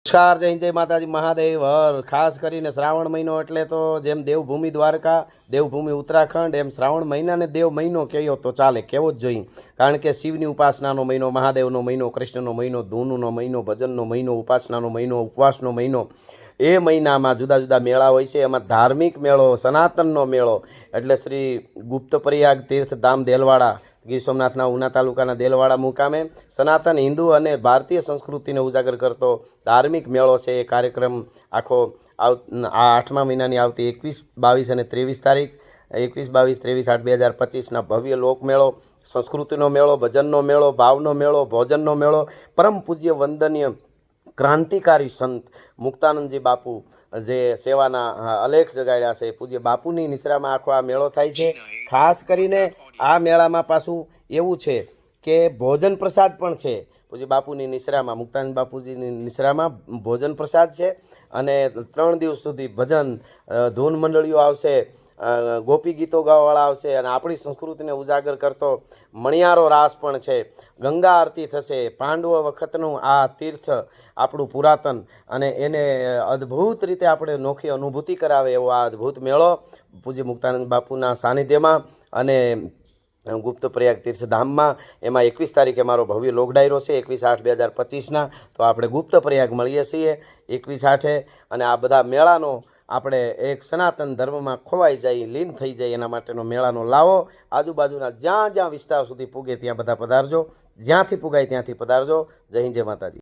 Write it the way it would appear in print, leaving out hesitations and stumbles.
નમસ્કાર, જય માતાજી, મહાદેવ હર. ખાસ કરીને શ્રાવણ મહિનો એટલે તો જેમ દેવભૂમિ દ્વારકા, દેવભૂમિ ઉત્તરાખંડ, એમ શ્રાવણ મહિનાને દેવ મહિનો કહેવો તો ચાલે, કેવો જ જોઈએ. કારણ કે શિવની ઉપાસનાનો મહિનો, મહાદેવનો મહિનો, કૃષ્ણનો મહિનો, ધૂનનો મહિનો, ભજનનો મહિનો, ઉપાસનાનો મહિનો, ઉપવાસનો મહિનો. એ મહિનામાં જુદા જુદા મેળા હોય છે. એમાં ધાર્મિક મેળો, સનાતનનો મેળો એટલે શ્રી ગુપ્ત પ્રયાગ તીર્થધામ દેલવાડા, ગીર સોમનાથના ઉના તાલુકાના દેલવાડા મુકામે સનાતન હિન્દુ અને ભારતીય સંસ્કૃતિને ઉજાગર કરતો ધાર્મિક મેળો છે. એ કાર્યક્રમ આખો આ 8મા મહિનાની આવતી 21, 22 અને 23 તારીખ, 21, 22, 23, 8, 2025ના ભવ્ય લોકમેળો, સંસ્કૃતિનો મેળો, ભજનનો મેળો, ભાવનો મેળો, ભોજનનો મેળો, પરમ પૂજ્ય વંદનીય ક્રાંતિકારી સંત મુક્તાનંદજી બાપુ જે સેવાના અલેખ જગાડ્યા છે, પૂજ્ય બાપુની નિશ્રામાં આખો આ મેળો થાય છે. ખાસ કરીને આ મેળામાં પાછું એવું છે કે ભોજન પ્રસાદ પણ છે. પૂજ્ય બાપુની નિશ્રામાં, મુક્તાનંદ બાપુજીની નિશ્રામાં ભોજન પ્રસાદ છે. અને 3 દિવસ સુધી ભજન, ધૂન મંડળીઓ આવશે, ગોપી ગીતો ગાવાવાળા આવશે, અને આપણી સંસ્કૃતિને ઉજાગર કરતો મણિયારો રાસ પણ છે. ગંગા આરતી થશે. પાંડવો વખતનું આ તીર્થ આપણું પુરાતન, અને એને અદ્ભુત રીતે આપણે નોખી અનુભૂતિ કરાવે એવો આ અદ્ભુત મેળો પૂજ્ય મુક્તાનંદ બાપુના સાનિધ્યમાં અને ગુપ્ત પ્રયાગ તીર્થધામમાં. એમાં 21 તારીખે મારો ભવ્ય લોક ડાયરો છે, 21/8/2025ના. તો આપણે ગુપ્ત પ્રયાગ મળીએ છીએ 21/8. અને આ બધા મેળાનો આપણે એક સનાતન ધર્મમાં ખોવાઈ જાય, લીન થઈ જાય, એના માટેનો મેળાનો લાવો. આજુબાજુના જ્યાં જ્યાં વિસ્તાર સુધી પૂગે ત્યાં બધા પધારજો, જ્યાંથી પૂગાય ત્યાંથી પધારજો. જય હિન્દ, જય માતાજી.